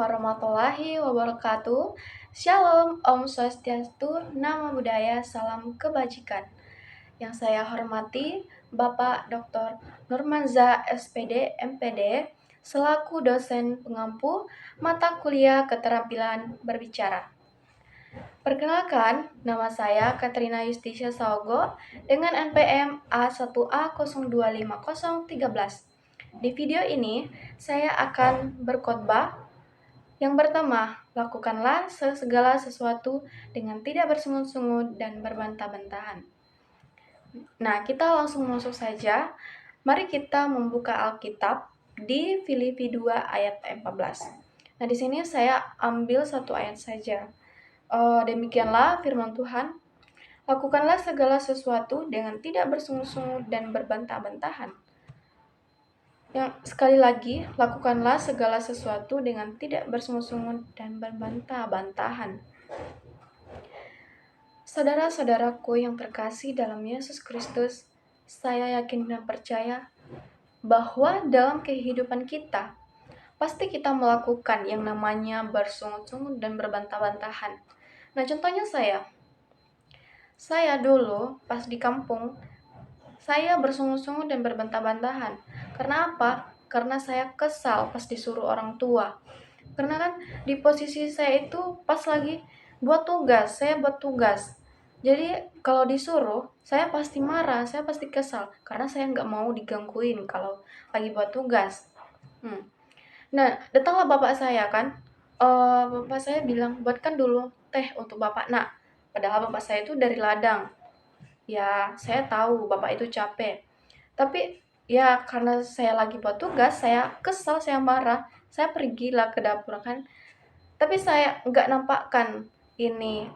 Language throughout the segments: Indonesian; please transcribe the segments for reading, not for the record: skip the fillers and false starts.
warahmatullahi wabarakatuh. Shalom, Om Swastiastu, Namo Buddhaya, Salam Kebajikan. Yang saya hormati Bapak Dr. Nurmanza SPD MPD selaku dosen pengampu mata kuliah keterampilan berbicara. Perkenalkan, nama saya Katrina Yustisya Saogo dengan NPM A1A025013. Di video ini, saya akan berkhotbah yang pertama, lakukanlah segala sesuatu dengan tidak bersungut-sungut dan berbantah-bantahan. Nah, kita langsung masuk saja. Mari kita membuka Alkitab di Filipi 2 ayat 14. Nah, di sini saya ambil satu ayat saja. Demikianlah firman Tuhan, lakukanlah segala sesuatu dengan tidak bersungut-sungut dan berbantah-bantahan. Yang sekali lagi, lakukanlah segala sesuatu dengan tidak bersungut-sungut dan berbantah-bantahan. Saudara-saudaraku yang terkasih dalam Yesus Kristus, saya yakin dan percaya bahwa dalam kehidupan kita, pasti kita melakukan yang namanya bersungut-sungut dan berbantah-bantahan. Nah, contohnya saya dulu pas di kampung, saya bersungut-sungut dan berbantah-bantahan. Karena apa? Karena saya kesal pas disuruh orang tua. Karena kan di posisi saya itu pas lagi saya buat tugas. Jadi kalau disuruh, saya pasti marah, saya pasti kesal. Karena saya nggak mau digangguin kalau lagi buat tugas. Nah, datanglah bapak saya kan. Bapak saya bilang, buatkan dulu teh untuk bapak nak. Padahal bapak saya itu dari ladang. Ya, saya tahu bapak itu capek. Tapi ya karena saya lagi buat tugas, saya kesal, saya marah. Saya pergilah ke dapur kan. Tapi saya nggak nampakkan ini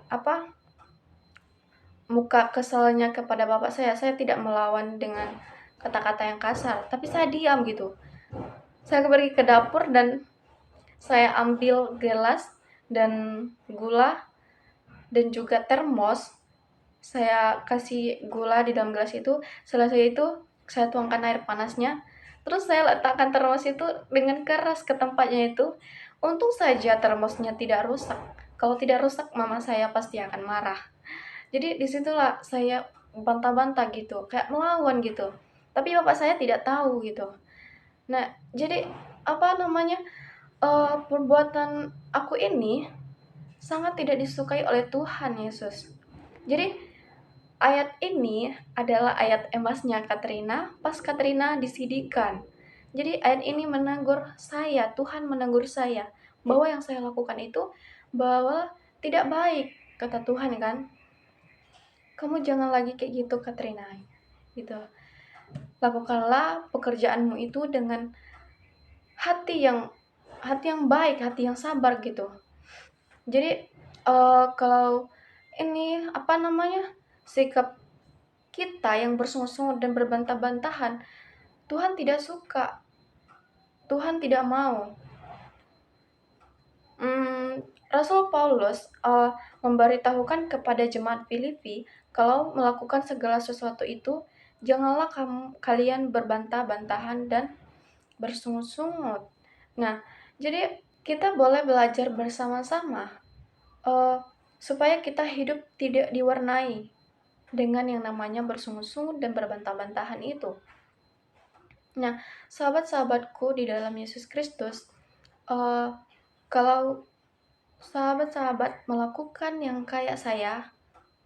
muka kesalnya kepada bapak saya. Saya tidak melawan dengan kata-kata yang kasar. Tapi saya diam gitu. Saya pergi ke dapur dan saya ambil gelas dan gula dan juga termos. Saya kasih gula di dalam gelas itu. Selesai itu saya tuangkan air panasnya. Terus saya letakkan termos itu dengan keras ke tempatnya itu. Untung saja termosnya tidak rusak. Kalau tidak rusak, mama saya pasti akan marah. Jadi disitulah saya bantah-bantah gitu, kayak melawan gitu. Tapi bapak saya tidak tahu gitu. Nah, jadi perbuatan aku ini sangat tidak disukai oleh Tuhan Yesus. Jadi ayat ini adalah ayat emasnya Katrina pas Katrina disidikan. Jadi ayat ini menegur saya, Tuhan menegur saya bahwa yang saya lakukan itu bahwa tidak baik, kata Tuhan kan. Kamu jangan lagi kayak gitu Katrina. Gitu. Lakukanlah pekerjaanmu itu dengan hati yang baik, hati yang sabar gitu. Jadi kalau ini sikap kita yang bersungut-sungut dan berbantah-bantahan, Tuhan tidak suka, Tuhan tidak mau. Rasul Paulus memberitahukan kepada jemaat Filipi kalau melakukan segala sesuatu itu, janganlah kalian berbantah-bantahan dan bersungut-sungut. Nah, jadi kita boleh belajar bersama-sama supaya kita hidup tidak diwarnai dengan yang namanya bersungut-sungut dan berbantah-bantahan itu. Nah, sahabat-sahabatku di dalam Yesus Kristus, kalau sahabat-sahabat melakukan yang kayak saya,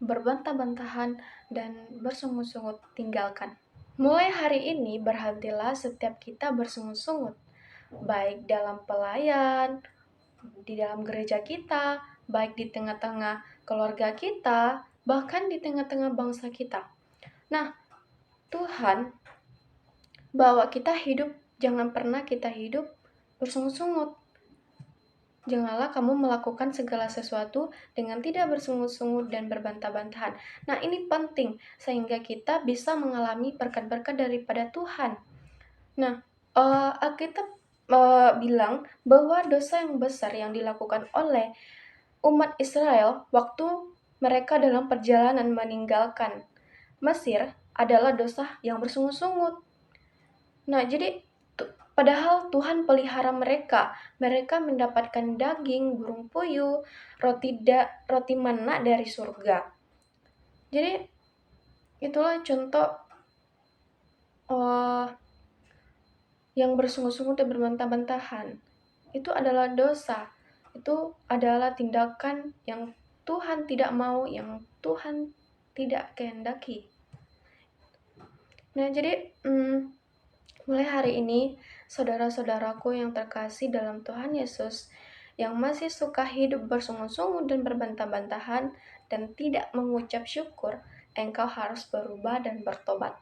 berbantah-bantahan dan bersungut-sungut, tinggalkan. Mulai hari ini berhentilah setiap kita bersungut-sungut, baik dalam pelayan, di dalam gereja kita, baik di tengah-tengah keluarga kita, bahkan di tengah-tengah bangsa kita. Nah, Tuhan bahwa kita hidup, jangan pernah kita hidup bersungut-sungut. Janganlah kamu melakukan segala sesuatu dengan tidak bersungut-sungut dan berbantah-bantahan. Nah, ini penting sehingga kita bisa mengalami berkat-berkat daripada Tuhan. Nah, Alkitab bilang bahwa dosa yang besar yang dilakukan oleh umat Israel waktu mereka dalam perjalanan meninggalkan Mesir adalah dosa yang bersungut-sungut. Nah, jadi Padahal Tuhan pelihara mereka. Mereka mendapatkan daging, burung puyuh, roti mana dari surga. Jadi itulah contoh yang bersungguh-sungguh dan berbantah-bantahan. Itu adalah dosa. Itu adalah tindakan yang Tuhan tidak mau, yang Tuhan tidak kehendaki. Nah, jadi mulai hari ini, saudara-saudaraku yang terkasih dalam Tuhan Yesus, yang masih suka hidup bersungguh-sungguh dan berbantah-bantahan dan tidak mengucap syukur, engkau harus berubah dan bertobat.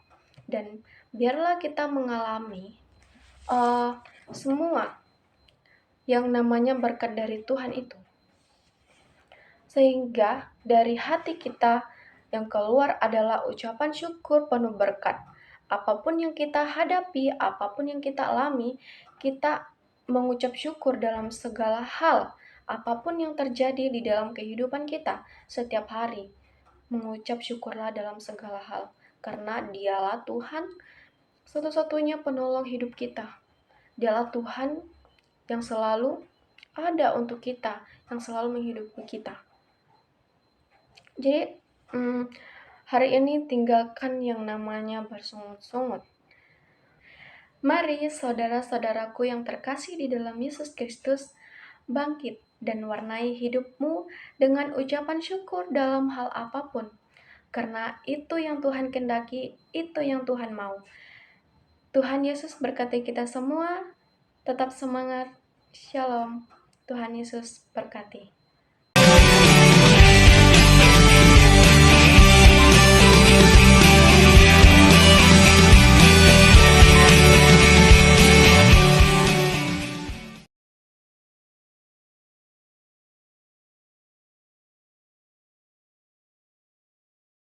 Dan biarlah kita mengalami semua yang namanya berkat dari Tuhan itu. Sehingga dari hati kita yang keluar adalah ucapan syukur penuh berkat. Apapun yang kita hadapi, apapun yang kita alami, kita mengucap syukur dalam segala hal. Apapun yang terjadi di dalam kehidupan kita setiap hari, mengucap syukurlah dalam segala hal. Karena dialah Tuhan satu-satunya penolong hidup kita. Dialah Tuhan yang selalu ada untuk kita, yang selalu menghidupi kita. Jadi hari ini tinggalkan yang namanya bersungut-sungut. Mari saudara-saudaraku yang terkasih di dalam Yesus Kristus, bangkit dan warnai hidupmu dengan ucapan syukur dalam hal apapun. Karena itu yang Tuhan kehendaki, itu yang Tuhan mau. Tuhan Yesus berkati kita semua, tetap semangat. Shalom. Tuhan Yesus berkati.